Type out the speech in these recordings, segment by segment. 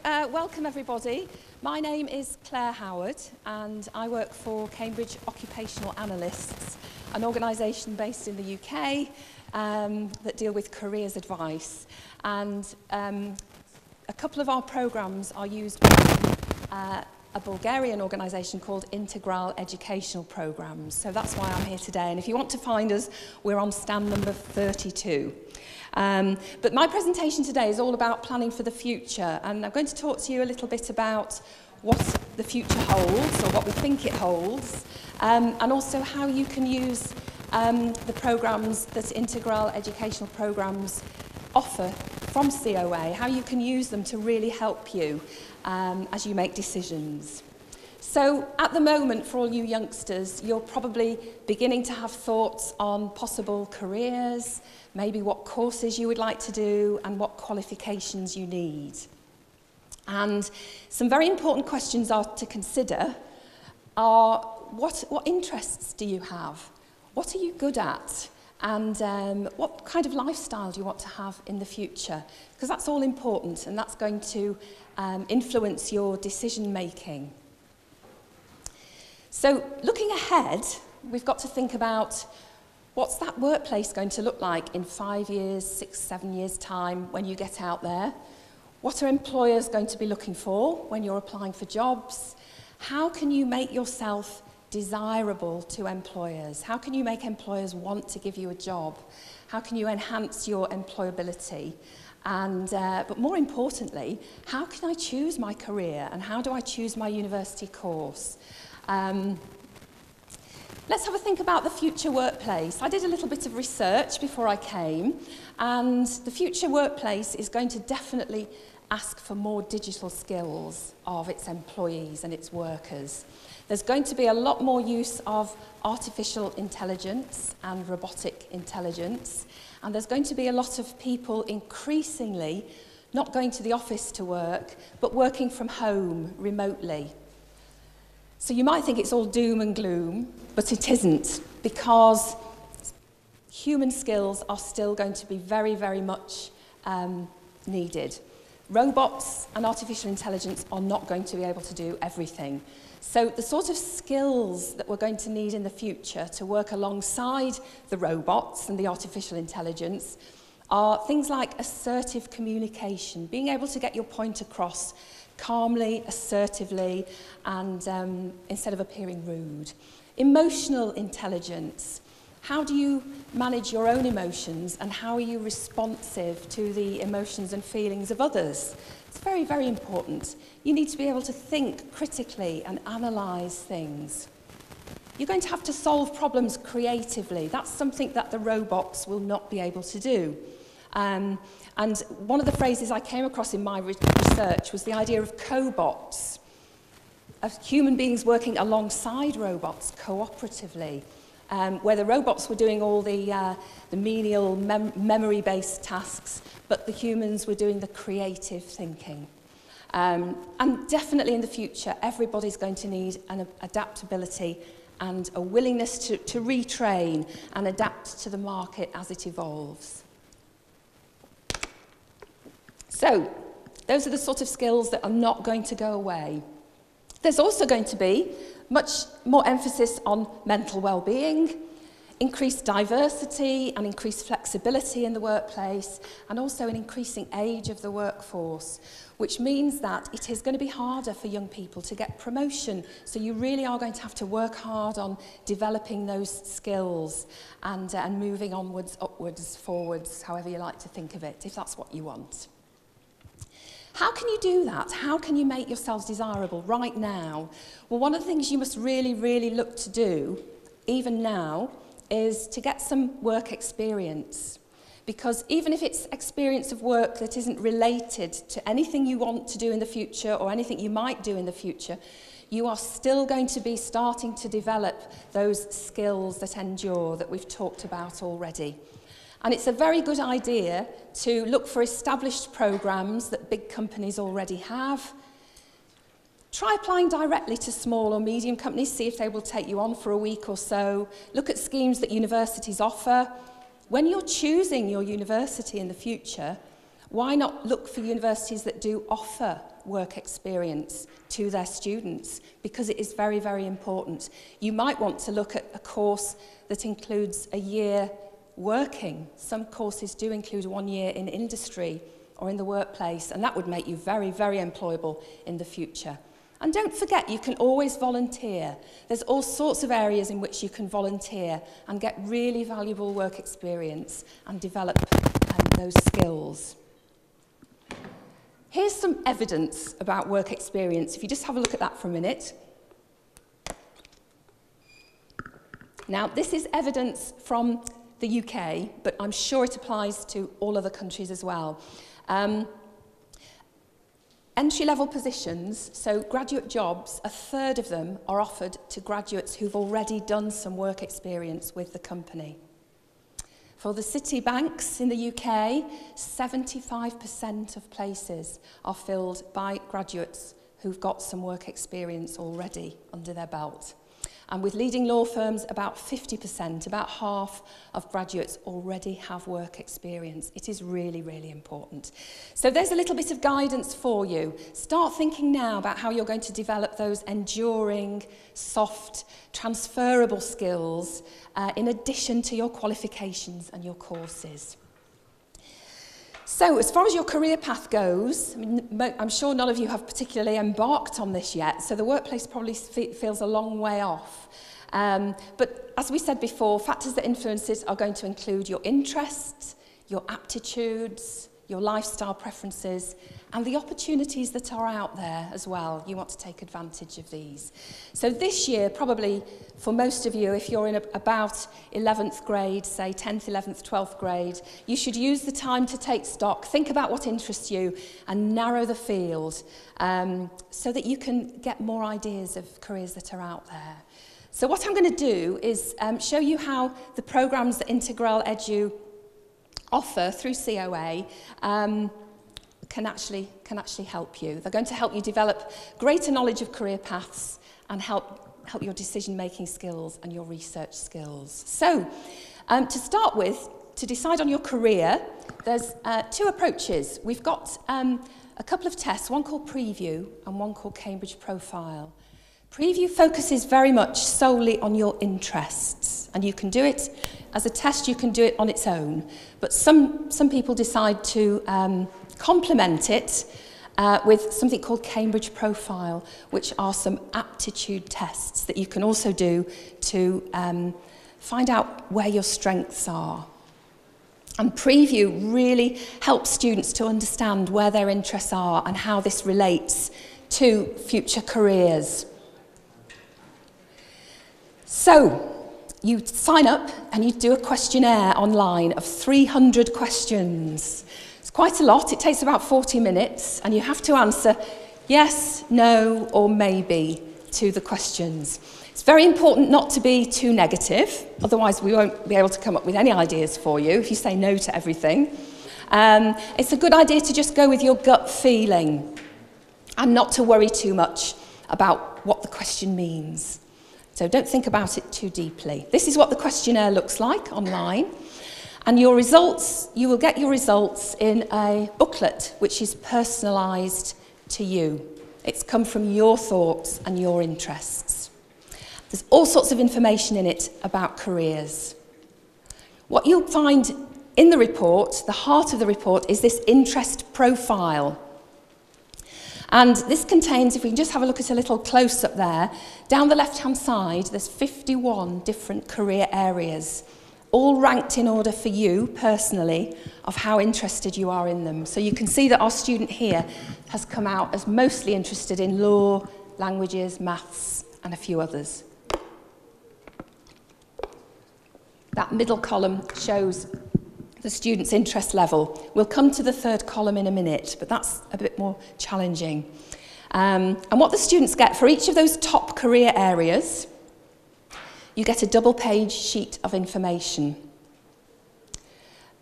welcome everybody. My name is Clare Howard and I work for Cambridge Occupational Analysts, an organisation based in the UK that deal with careers advice. And a couple of our programmes are used by a Bulgarian organisation called Integral Educational Programmes. So that's why I'm here today. And if you want to find us, we're on stand number 32. But my presentation today is all about planning for the future, and I'm going to talk to you a little bit about what the future holds, or what we think it holds, and also how you can use the programmes that Integral Educational Programmes offer from COA, how you can use them to really help you as you make decisions. So at the moment, for all you youngsters, you're probably beginning to have thoughts on possible careers, maybe what courses you would like to do and what qualifications you need. And some very important questions are to consider are what interests do you have? What are you good at? And what kind of lifestyle do you want to have in the future? Because that's all important, and that's going to influence your decision making. So looking ahead, we've got to think about what's that workplace going to look like in 5 years, 6, 7 years' time when you get out there? What are employers going to be looking for when you're applying for jobs? How can you make yourself desirable to employers? How can you make employers want to give you a job? How can you enhance your employability? And, but more importantly, how can I choose my career and how do I choose my university course? Let's have a think about the future workplace. I did a little bit of research before I came, and the future workplace is going to definitely ask for more digital skills of its employees and its workers. There's going to be a lot more use of artificial intelligence and robotic intelligence, and there's going to be a lot of people increasingly not going to the office to work, but working from home remotely. So you might think it's all doom and gloom, but it isn't, because human skills are still going to be very, very much needed. Robots and artificial intelligence are not going to be able to do everything. So the sort of skills that we're going to need in the future to work alongside the robots and the artificial intelligence are things like assertive communication, being able to get your point across calmly, assertively, and instead of appearing rude. Emotional intelligence. How do you manage your own emotions and how are you responsive to the emotions and feelings of others? It's very, very important. You need to be able to think critically and analyse things. You're going to have to solve problems creatively. That's something that the robots will not be able to do. And one of the phrases I came across in my research was the idea of cobots, of human beings working alongside robots cooperatively, where the robots were doing all the menial memory-based tasks, but the humans were doing the creative thinking. And definitely in the future, everybody's going to need an adaptability and a willingness to retrain and adapt to the market as it evolves. So, those are the sort of skills that are not going to go away. There's also going to be much more emphasis on mental well-being, increased diversity and increased flexibility in the workplace, and also an increasing age of the workforce, which means that it is going to be harder for young people to get promotion. So you really are going to have to work hard on developing those skills and moving onwards, upwards, forwards, however you like to think of it, if that's what you want. How can you do that? How can you make yourselves desirable right now? Well, one of the things you must really, really look to do, even now, is to get some work experience. Because even if it's experience of work that isn't related to anything you want to do in the future or anything you might do in the future, you are still going to be starting to develop those skills that endure that we've talked about already. And it's a very good idea to look for established programs that big companies already have. Try applying directly to small or medium companies, see if they will take you on for a week or so. Look at schemes that universities offer. When you're choosing your university in the future, Why not look for universities that do offer work experience to their students? Because it is very, very important. You might want to look at a course that includes a year working. Some courses do include 1 year in industry or in the workplace, and that would make you very, very employable in the future. And don't forget, you can always volunteer. There's all sorts of areas in which you can volunteer and get really valuable work experience and develop those skills. Here's some evidence about work experience. If you just have a look at that for a minute. Now, this is evidence from the UK, but I'm sure it applies to all other countries as well. Entry-level positions, so graduate jobs, a third of them are offered to graduates who've already done some work experience with the company. For the city banks in the UK, 75% of places are filled by graduates who've got some work experience already under their belt. And with leading law firms, about 50%, about half of graduates already have work experience. It is really, really important. So there's a little bit of guidance for you. Start thinking now about how you're going to develop those enduring, soft, transferable skills in addition to your qualifications and your courses. So as far as your career path goes, I'm sure none of you have particularly embarked on this yet, so the workplace probably feels a long way off. But as we said before, factors that influence it are going to include your interests, your aptitudes, your lifestyle preferences, and the opportunities that are out there as well. You want to take advantage of these. So this year, probably for most of you, if you're in about 11th grade, say 10th, 11th, 12th grade, you should use the time to take stock, think about what interests you, and narrow the field so that you can get more ideas of careers that are out there. So what I'm going to do is show you how the programs that Integral Edu offer through COA can actually help you. They're going to help you develop greater knowledge of career paths and help your decision-making skills and your research skills. So, to start with, to decide on your career, there's two approaches. We've got a couple of tests, one called Preview and one called Cambridge Profile. Preview focuses very much solely on your interests, and you can do it as a test, you can do it on its own, but some people decide to complement it with something called Cambridge Profile, which are some aptitude tests that you can also do to find out where your strengths are. And Preview really helps students to understand where their interests are and how this relates to future careers. So, you sign up and you do a questionnaire online of 300 questions. It's quite a lot, it takes about 40 minutes, and you have to answer yes, no, or maybe to the questions. It's very important not to be too negative, otherwise we won't be able to come up with any ideas for you if you say no to everything. It's a good idea to just go with your gut feeling and not to worry too much about what the question means. So don't think about it too deeply. This is what the questionnaire looks like online. And your results, you will get your results in a booklet which is personalised to you. It's come from your thoughts and your interests. There's all sorts of information in it about careers. What you'll find in the report, the heart of the report, is this interest profile. And this contains, if we can just have a look at a little close-up there, down the left-hand side, there's 51 different career areas, all ranked in order for you, personally, of how interested you are in them. So you can see that our student here has come out as mostly interested in law, languages, maths, and a few others. That middle column shows the student's interest level. We'll come to the third column in a minute, but that's a bit more challenging. And what the students get for each of those top career areas, you get a double-page sheet of information.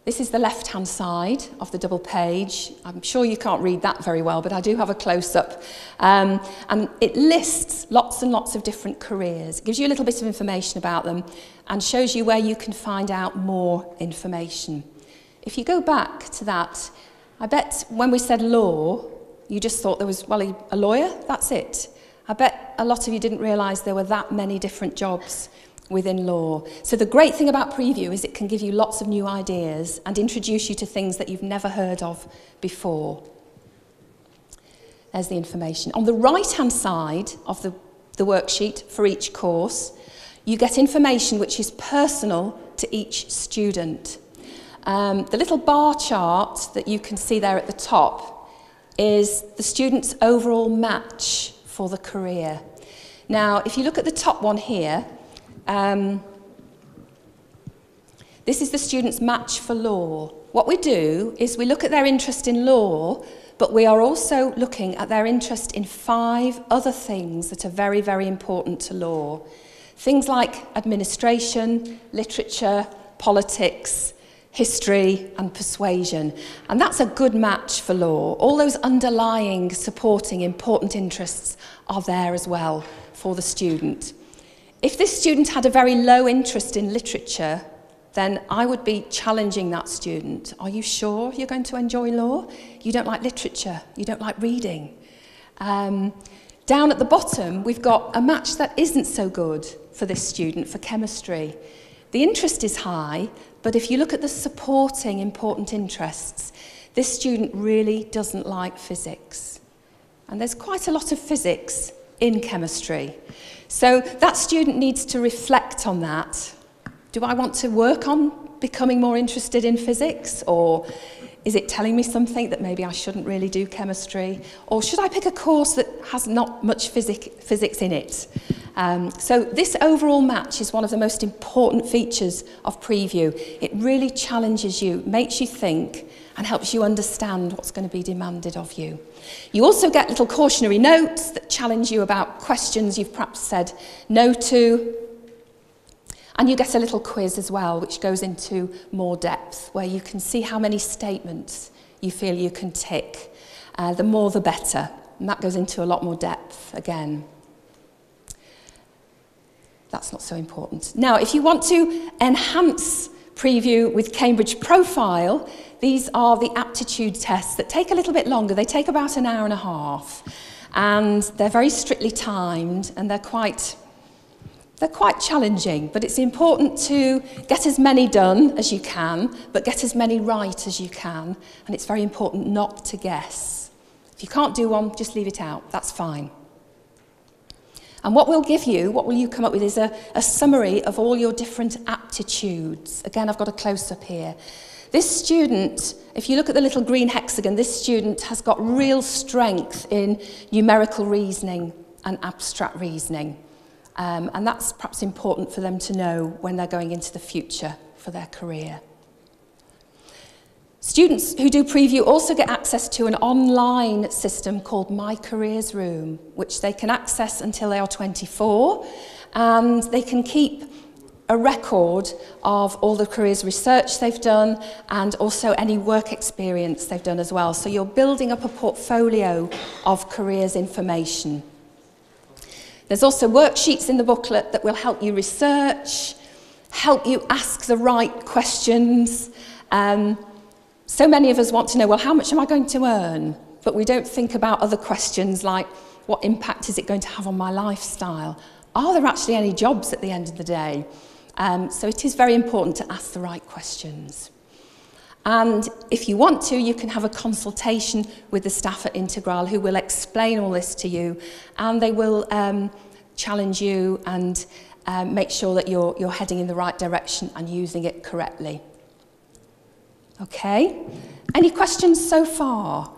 This is the left-hand side of the double page. I'm sure you can't read that very well, but I do have a close-up. And it lists lots and lots of different careers. It gives you a little bit of information about them and shows you where you can find out more information. If you go back to that, I bet when we said law, you just thought there was, well, a lawyer, that's it. I bet a lot of you didn't realise there were that many different jobs within law. So the great thing about Preview is it can give you lots of new ideas and introduce you to things that you've never heard of before. There's the information. On the right-hand side of the worksheet for each course, you get information which is personal to each student. The little bar chart that you can see there at the top is the student's overall match for the career. Now, if you look at the top one here, this is the student's match for law. What we do is we look at their interest in law, but we are also looking at their interest in 5 other things that are very, very important to law. Things like administration, literature, politics, history and persuasion. And that's a good match for law. All those underlying, supporting, important interests are there as well for the student. If this student had a very low interest in literature, then I would be challenging that student. Are you sure you're going to enjoy law? You don't like literature, you don't like reading. Down at the bottom, we've got a match that isn't so good for this student, for chemistry. The interest is high, but if you look at the supporting important interests, this student really doesn't like physics. And there's quite a lot of physics in chemistry. So that student needs to reflect on that. Do I want to work on becoming more interested in physics? Or is it telling me something that maybe I shouldn't really do chemistry? Or should I pick a course that has not much physics in it? So this overall match is one of the most important features of Preview. It really challenges you, makes you think, and helps you understand what's going to be demanded of you. You also get little cautionary notes that challenge you about questions you've perhaps said no to. And you get a little quiz as well, which goes into more depth, where you can see how many statements you feel you can tick. The more the better. And that goes into a lot more depth again. That's not so important. Now, if you want to enhance Preview with Cambridge Profile, these are the aptitude tests that take a little bit longer. They take about an hour and a half. And they're very strictly timed, and they're quite challenging, but it's important to get as many done as you can, but get as many right as you can, and it's very important not to guess. If you can't do one, just leave it out, that's fine. And what we'll give you, what will you come up with, is a summary of all your different aptitudes. Again, I've got a close-up here. This student, if you look at the little green hexagon, this student has got real strength in numerical reasoning and abstract reasoning. And that's perhaps important for them to know when they're going into the future for their career. Students who do Preview also get access to an online system called My Careers Room, which they can access until they are 24, and they can keep a record of all the careers research they've done and also any work experience they've done as well. So you're building up a portfolio of careers information. There's also worksheets in the booklet that will help you research, help you ask the right questions. So many of us want to know, well, how much am I going to earn? But we don't think about other questions like, what impact is it going to have on my lifestyle? Are there actually any jobs at the end of the day? So it is very important to ask the right questions. And if you want to, you can have a consultation with the staff at Integral who will explain all this to you, and they will challenge you and make sure that you're heading in the right direction and using it correctly. Okay, any questions so far?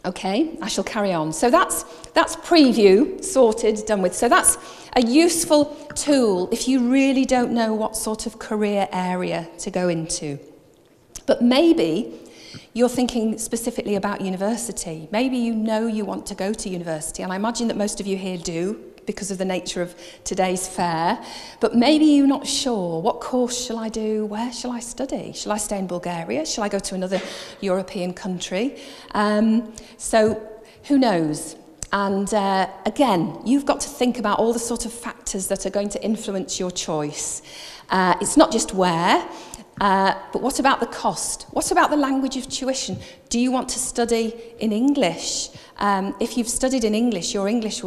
Okay, I shall carry on. So that's Preview, sorted, done with. So that's a useful tool if you really don't know what sort of career area to go into. But maybe you're thinking specifically about university. Maybe you know you want to go to university, and I imagine that most of you here do, because of the nature of today's fair, but maybe you're not sure. What course shall I do? Where shall I study? Shall I stay in Bulgaria? Shall I go to another European country? So who knows? And again, you've got to think about all the sort of factors that are going to influence your choice. It's not just where. But what about the cost? What about the language of tuition? Do you want to study in English? If you've studied in English, your English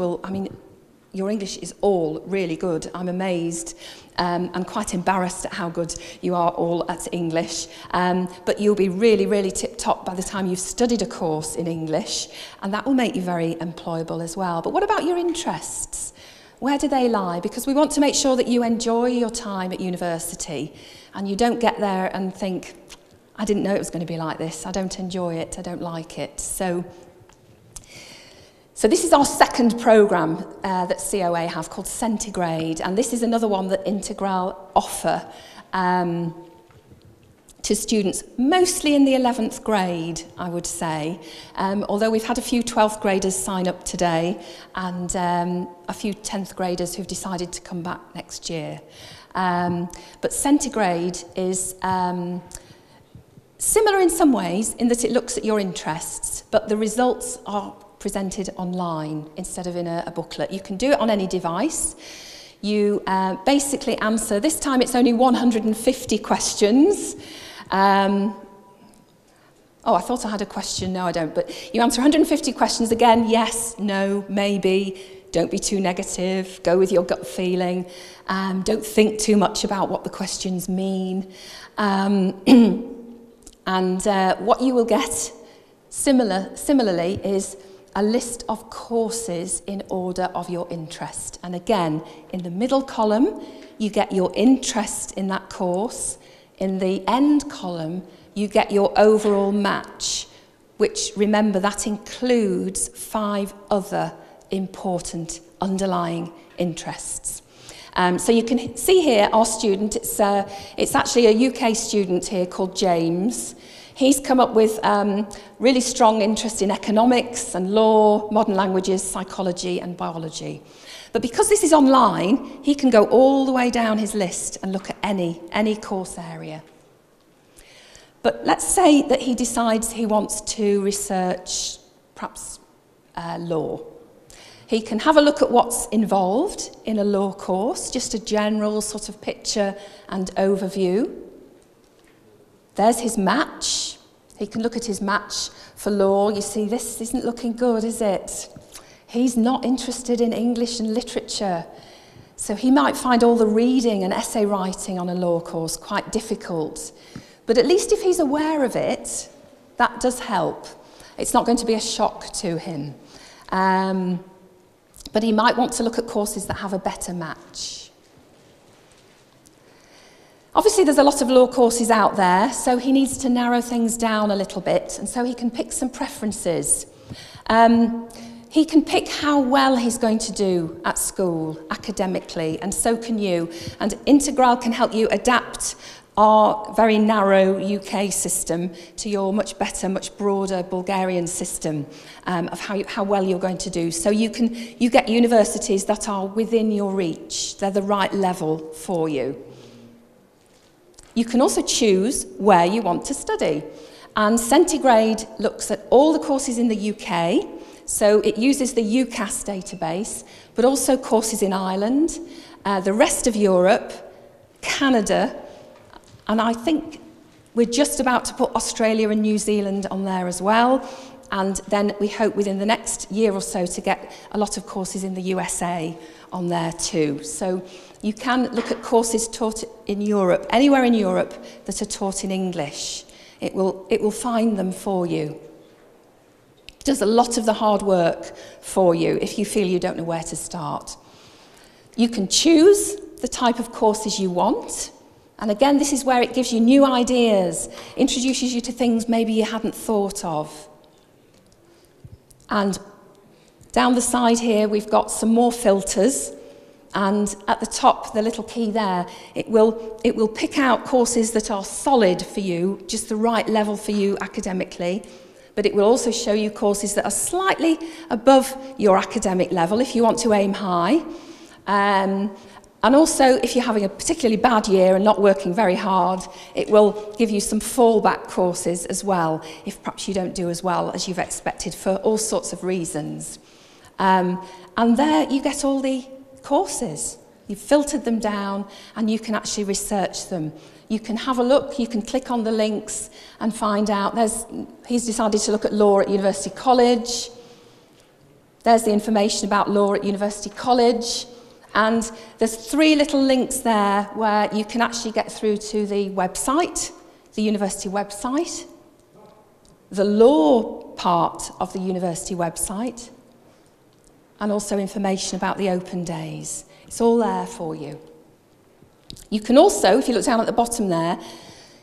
is all really good. I'm amazed and quite embarrassed at how good you are all at English. But you'll be really, really tip-top by the time you've studied a course in English, and that will make you very employable as well. But what about your interests? Where do they lie? Because we want to make sure that you enjoy your time at university and you don't get there and think, I didn't know it was going to be like this. I don't enjoy it. I don't like it. So this is our second programme that COA have called Centigrade, and this is another one that Integral offer to students, mostly in the 11th grade, I would say, although we've had a few 12th graders sign up today and a few 10th graders who've decided to come back next year. But Centigrade is similar in some ways in that it looks at your interests, but the results are presented online instead of in a booklet. You can do it on any device. You basically answer, this time it's only 150 questions. Oh, I thought I had a question. No, I don't. But you answer 150 questions again. Yes, no, maybe. Don't be too negative. Go with your gut feeling. Don't think too much about what the questions mean. And what you will get similarly is a list of courses in order of your interest. And again, in the middle column, you get your interest in that course. In the end column, you get your overall match, which, remember, that includes 5 other important underlying interests. So you can see here our student, it's actually a UK student here called James. He's come up with really strong interest in economics and law, modern languages, psychology and biology. But because this is online, he can go all the way down his list and look at any course area. But let's say that he decides he wants to research perhaps law. He can have a look at what's involved in a law course, just a general sort of picture and overview. There's his match. He can look at his match for law. You see, this isn't looking good, is it? He's not interested in English and literature. So he might find all the reading and essay writing on a law course quite difficult. But at least if he's aware of it, that does help. It's not going to be a shock to him. But he might want to look at courses that have a better match. Obviously, there's a lot of law courses out there, so he needs to narrow things down a little bit, and so he can pick some preferences. He can pick how well he's going to do at school, academically, and so can you. And Integral can help you adapt our very narrow UK system to your much better, much broader Bulgarian system of how well you're going to do. So you get universities that are within your reach. They're the right level for you. You can also choose where you want to study. And Centigrade looks at all the courses in the UK, so it uses the UCAS database, but also courses in Ireland, the rest of Europe, Canada, and I think we're just about to put Australia and New Zealand on there as well. And then we hope within the next year or so to get a lot of courses in the USA on there too. So you can look at courses taught in Europe, anywhere in Europe that are taught in English. It will find them for you. It does a lot of the hard work for you if you feel you don't know where to start. You can choose the type of courses you want. And again, this is where it gives you new ideas, introduces you to things maybe you hadn't thought of. And down the side here, we've got some more filters. And at the top, the little key there, it will pick out courses that are solid for you, just the right level for you academically. But it will also show you courses that are slightly above your academic level if you want to aim high. And also, if you're having a particularly bad year and not working very hard, it will give you some fallback courses as well, if perhaps you don't do as well as you've expected for all sorts of reasons. And there you get all the courses. You've filtered them down and you can actually research them you can have a look, you can click on the links and find out. He's decided to look at law at University College. There's the information about law at University College. And there's 3 little links there where you can actually get through to the website, the university website, the law part of the university website, and also information about the open days. It's all there for you. You can also, if you look down at the bottom there,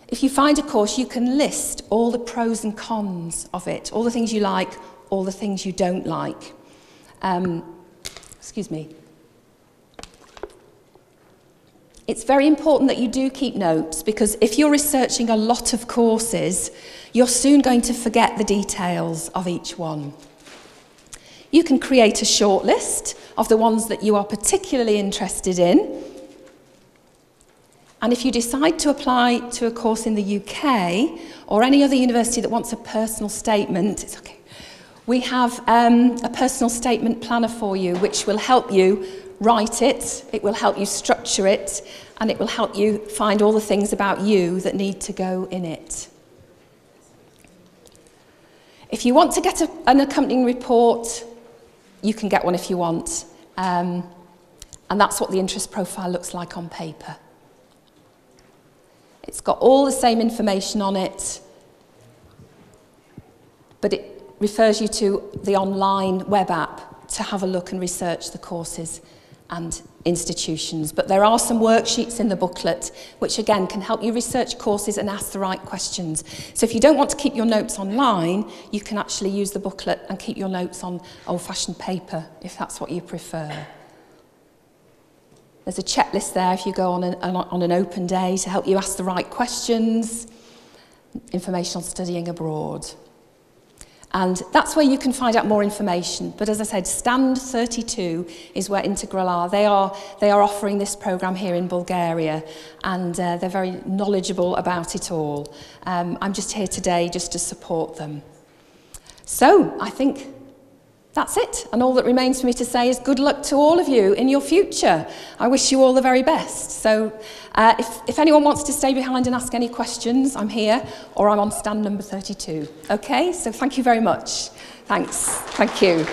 if you find a course, you can list all the pros and cons of it, all the things you like, all the things you don't like. Excuse me. It's very important that you do keep notes, because if you're researching a lot of courses, you're soon going to forget the details of each one. You can create a short list of the ones that you are particularly interested in. And if you decide to apply to a course in the UK or any other university that wants a personal statement, it's okay. We have a personal statement planner for you, which will help you write it, it will help you structure it, and it will help you find all the things about you that need to go in it. If you want to get an accompanying report, you can get one if you want. And that's what the interest profile looks like on paper. It's got all the same information on it, but it refers you to the online web app to have a look and research the courses and institutions. But there are some worksheets in the booklet which again can help you research courses and ask the right questions. So if you don't want to keep your notes online, you can actually use the booklet and keep your notes on old-fashioned paper if that's what you prefer. There's a checklist there if you go on an open day to help you ask the right questions, information on studying abroad. And that's where you can find out more information. But as I said, Stand 32 is where Integral are. They are offering this programme here in Bulgaria, and they're very knowledgeable about it all. I'm just here today just to support them. So I think that's it. And all that remains for me to say is good luck to all of you in your future. I wish you all the very best. So if anyone wants to stay behind and ask any questions, I'm here, or I'm on stand number 32. Okay, so thank you very much. Thanks. Thank you.